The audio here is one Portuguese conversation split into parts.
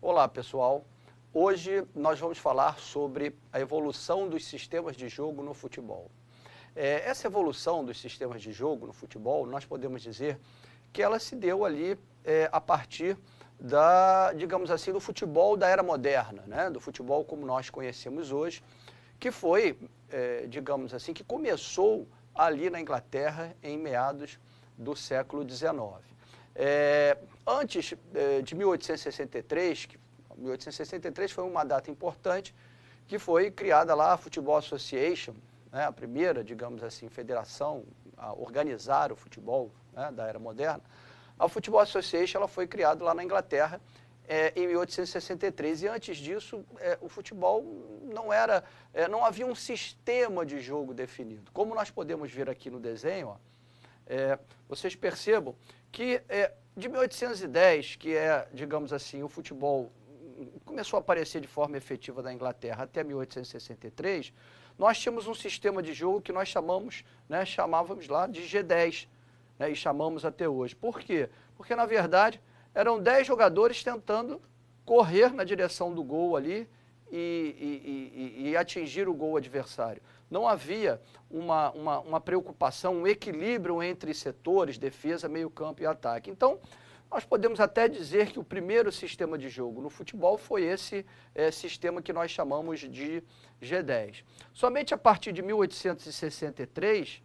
Olá, pessoal. Hoje nós vamos falar sobre a evolução dos sistemas de jogo no futebol. Essa evolução dos sistemas de jogo no futebol, nós podemos dizer que ela se deu ali a partir digamos assim, do futebol da era moderna, né? Do futebol como nós conhecemos hoje, que foi, digamos assim, que começou ali na Inglaterra em meados do século XIX. Antes de 1863, 1863 foi uma data importante, que foi criada lá a Football Association, né, a primeira, digamos assim, federação a organizar o futebol, né, da era moderna. A Football Association ela foi criada lá na Inglaterra em 1863, e antes disso o futebol não havia um sistema de jogo definido. Como nós podemos ver aqui no desenho, ó, vocês percebam que de 1810, que digamos assim, o futebol começou a aparecer de forma efetiva na Inglaterra até 1863, nós tínhamos um sistema de jogo que nós chamávamos lá de G10, né, e chamamos até hoje. Por quê? Porque, na verdade, eram 10 jogadores tentando correr na direção do gol ali e atingir o gol adversário. Não havia uma preocupação, um equilíbrio entre setores, defesa, meio-campo e ataque. Então, nós podemos até dizer que o primeiro sistema de jogo no futebol foi esse sistema que nós chamamos de G10. Somente a partir de 1863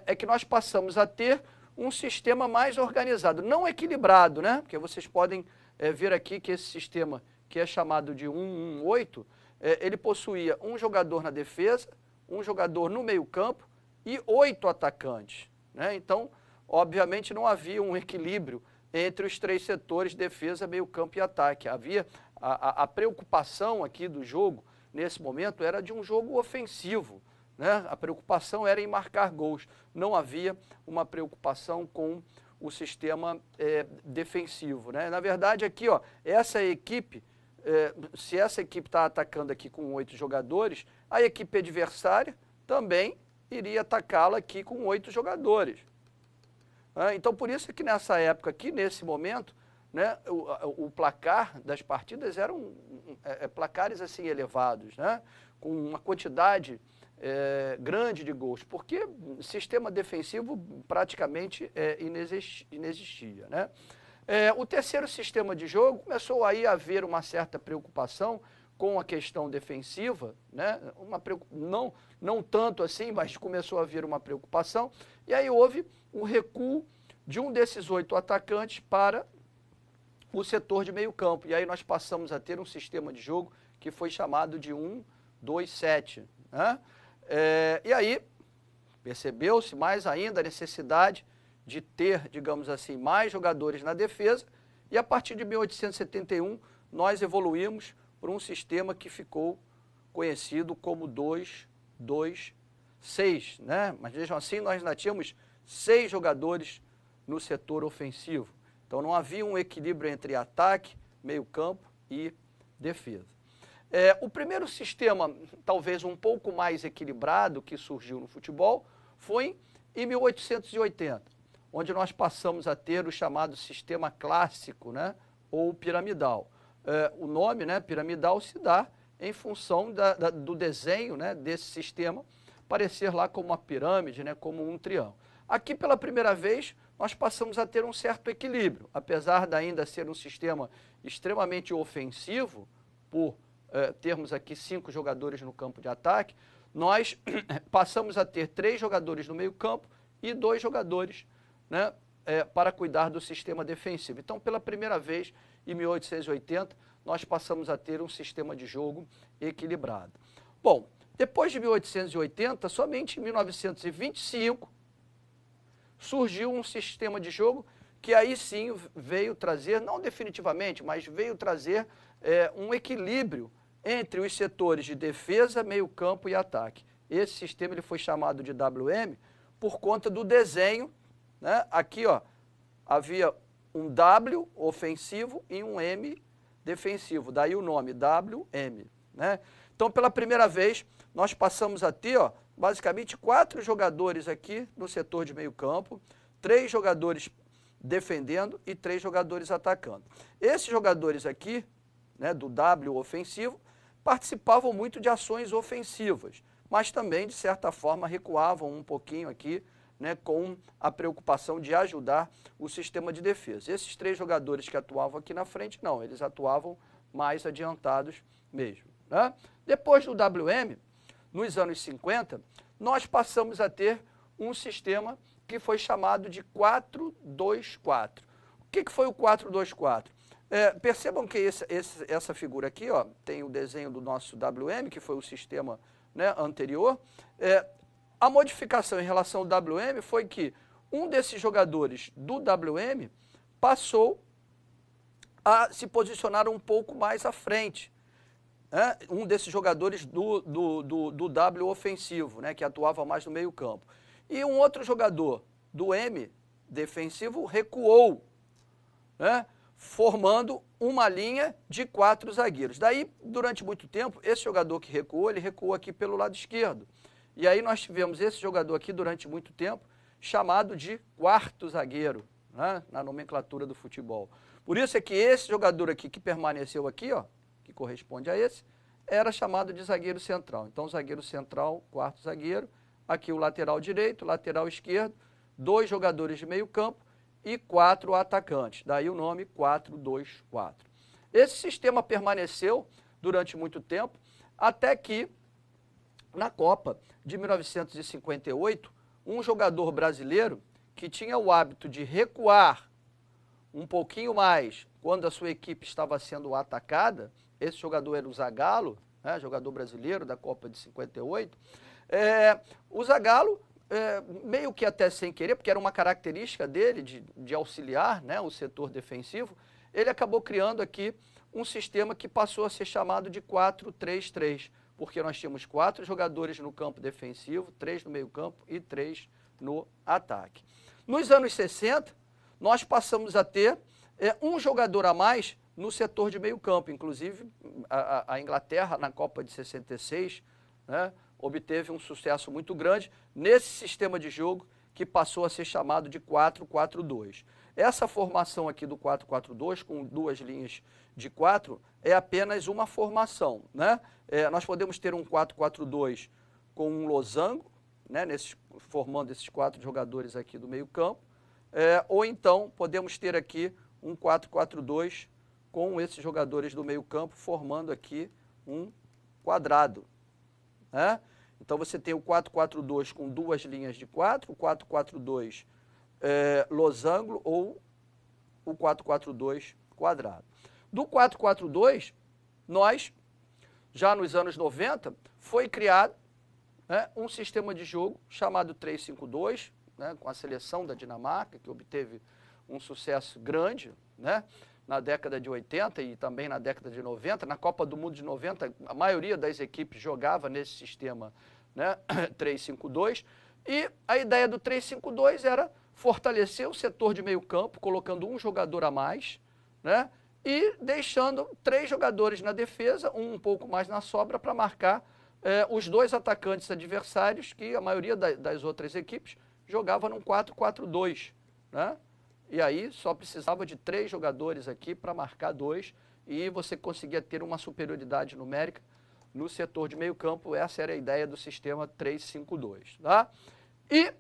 é que nós passamos a ter um sistema mais organizado, não equilibrado, né? Porque vocês podem ver aqui que esse sistema, que é chamado de 1-1-8, ele possuía um jogador na defesa, um jogador no meio-campo e 8 atacantes, né? Então, obviamente, não havia um equilíbrio entre os três setores, defesa, meio-campo e ataque. Havia a preocupação aqui do jogo, nesse momento, era de um jogo ofensivo, né? A preocupação era em marcar gols, não havia uma preocupação com o sistema defensivo, né? Na verdade, aqui, ó, essa equipe, se essa equipe está atacando aqui com 8 jogadores, a equipe adversária também iria atacá-la aqui com 8 jogadores. Então, por isso que nessa época aqui, nesse momento, né, o placar das partidas eram placares assim elevados, né, com uma quantidade grande de gols, porque sistema defensivo praticamente inexistia, né? O terceiro sistema de jogo começou aí a haver uma certa preocupação com a questão defensiva, né? Não tanto assim, mas começou a haver uma preocupação, e aí houve um recuo de um desses 8 atacantes para o setor de meio campo, e aí nós passamos a ter um sistema de jogo que foi chamado de 1-2-7, né? E aí percebeu-se mais ainda a necessidade de ter, digamos assim, mais jogadores na defesa, e a partir de 1871 nós evoluímos para um sistema que ficou conhecido como 2-2-6, né? Mas vejam assim, nós ainda tínhamos 6 jogadores no setor ofensivo. Então não havia um equilíbrio entre ataque, meio-campo e defesa. O primeiro sistema, talvez um pouco mais equilibrado, que surgiu no futebol, foi em 1880, onde nós passamos a ter o chamado sistema clássico, né, ou piramidal. O nome, né, piramidal, se dá em função do desenho, né, desse sistema parecer lá como uma pirâmide, né, como um triângulo. Aqui, pela primeira vez, nós passamos a ter um certo equilíbrio. Apesar de ainda ser um sistema extremamente ofensivo, por termos aqui 5 jogadores no campo de ataque, nós passamos a ter 3 jogadores no meio campo e 2 jogadores, né, para cuidar do sistema defensivo. Então, pela primeira vez, em 1880, nós passamos a ter um sistema de jogo equilibrado. Bom, depois de 1880, somente em 1925, surgiu um sistema de jogo que aí sim veio trazer, não definitivamente, mas veio trazer um equilíbrio entre os setores de defesa, meio-campo e ataque. Esse sistema ele foi chamado de WM por conta do desenho, né? Aqui, ó, havia um W ofensivo e um M defensivo, daí o nome WM, né? Então, pela primeira vez, nós passamos a ter, ó, basicamente 4 jogadores aqui no setor de meio campo, 3 jogadores defendendo e 3 jogadores atacando. Esses jogadores aqui, né, do W ofensivo, participavam muito de ações ofensivas, mas também, de certa forma, recuavam um pouquinho aqui, né, com a preocupação de ajudar o sistema de defesa. Esses 3 jogadores que atuavam aqui na frente, não, eles atuavam mais adiantados mesmo, né? Depois do WM, nos anos 50, nós passamos a ter um sistema que foi chamado de 4-2-4. O que foi o 4-2-4? Percebam que essa figura aqui, ó, tem o desenho do nosso WM, que foi o sistema, né, anterior. A modificação em relação ao WM foi que um desses jogadores do WM passou a se posicionar um pouco mais à frente. Um desses jogadores do W ofensivo, né, que atuava mais no meio campo. E um outro jogador do M defensivo recuou, né, formando uma linha de 4 zagueiros. Daí, durante muito tempo, esse jogador que recuou, ele recuou aqui pelo lado esquerdo. E aí nós tivemos esse jogador aqui durante muito tempo, chamado de 4º zagueiro, né, na nomenclatura do futebol. Por isso é que esse jogador aqui que permaneceu aqui, ó, que corresponde a esse, era chamado de zagueiro central. Então, zagueiro central, 4º zagueiro, aqui o lateral direito, lateral esquerdo, 2 jogadores de meio campo e 4 atacantes. Daí o nome 4-2-4. Esse sistema permaneceu durante muito tempo, até que, na Copa de 1958, um jogador brasileiro que tinha o hábito de recuar um pouquinho mais quando a sua equipe estava sendo atacada, esse jogador era o Zagallo, né, jogador brasileiro da Copa de 58, o Zagallo, meio que até sem querer, porque era uma característica dele de auxiliar, né, o setor defensivo, ele acabou criando aqui um sistema que passou a ser chamado de 4-3-3, porque nós tínhamos 4 jogadores no campo defensivo, 3 no meio campo e 3 no ataque. Nos anos 60, nós passamos a ter um jogador a mais no setor de meio campo. Inclusive, a Inglaterra, na Copa de 66, né, obteve um sucesso muito grande nesse sistema de jogo que passou a ser chamado de 4-4-2. Essa formação aqui do 4-4-2, com 2 linhas de 4, é apenas uma formação, né? Nós podemos ter um 4-4-2 com um losango, né, formando esses 4 jogadores aqui do meio campo, ou então podemos ter aqui um 4-4-2 com esses jogadores do meio campo formando aqui um quadrado, né? Então você tem o 4-4-2 com 2 linhas de 4, o 4-4-2 losango ou o 4-4-2 quadrado. Do 4-4-2, nós, já nos anos 90, foi criado, né, um sistema de jogo chamado 3-5-2, né, com a seleção da Dinamarca, que obteve um sucesso grande, né, na década de 80 e também na década de 90. Na Copa do Mundo de 90, a maioria das equipes jogava nesse sistema, né, 3-5-2. E a ideia do 3-5-2 era fortalecer o setor de meio campo, colocando um jogador a mais, né, e deixando 3 jogadores na defesa, um pouco mais na sobra, para marcar os 2 atacantes adversários, que a maioria das outras equipes jogava num 4-4-2, né? E aí só precisava de 3 jogadores aqui para marcar 2 e você conseguia ter uma superioridade numérica no setor de meio campo. Essa era a ideia do sistema 3-5-2, tá? E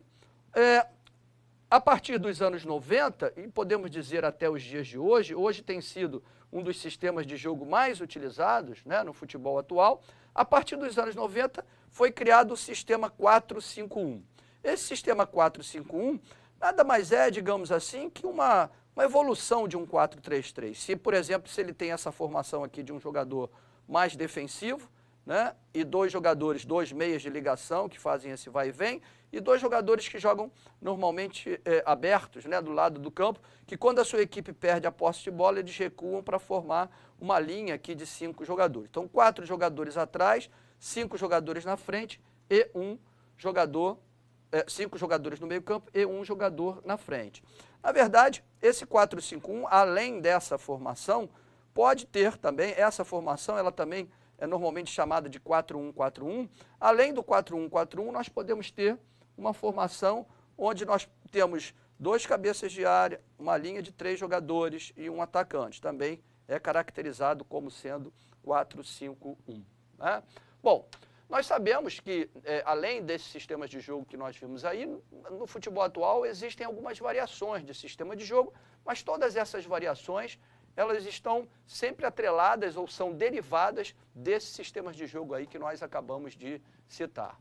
a partir dos anos 90, e podemos dizer até os dias de hoje, hoje tem sido um dos sistemas de jogo mais utilizados, né, no futebol atual. A partir dos anos 90 foi criado o sistema 4-5-1. Esse sistema 4-5-1 nada mais é, digamos assim, que uma evolução de um 4-3-3. Se, por exemplo, se ele tem essa formação aqui de um jogador mais defensivo, né, e 2 jogadores, 2 meias de ligação que fazem esse vai e vem, e 2 jogadores que jogam normalmente abertos, né, do lado do campo, que quando a sua equipe perde a posse de bola, eles recuam para formar uma linha aqui de 5 jogadores. Então, 4 jogadores atrás, 5 jogadores na frente e 1 jogador 5 jogadores no meio campo e 1 jogador na frente. Na verdade, esse 4-5-1, além dessa formação, pode ter também, essa formação, ela também é normalmente chamada de 4-1-4-1. Além do 4-1-4-1, nós podemos ter uma formação onde nós temos 2 cabeças de área, uma linha de 3 jogadores e um atacante. Também é caracterizado como sendo 4-5-1. Né? Bom, nós sabemos que, além desses sistemas de jogo que nós vimos aí, no futebol atual existem algumas variações de sistema de jogo, mas todas essas variações, elas estão sempre atreladas ou são derivadas desses sistemas de jogo aí que nós acabamos de citar.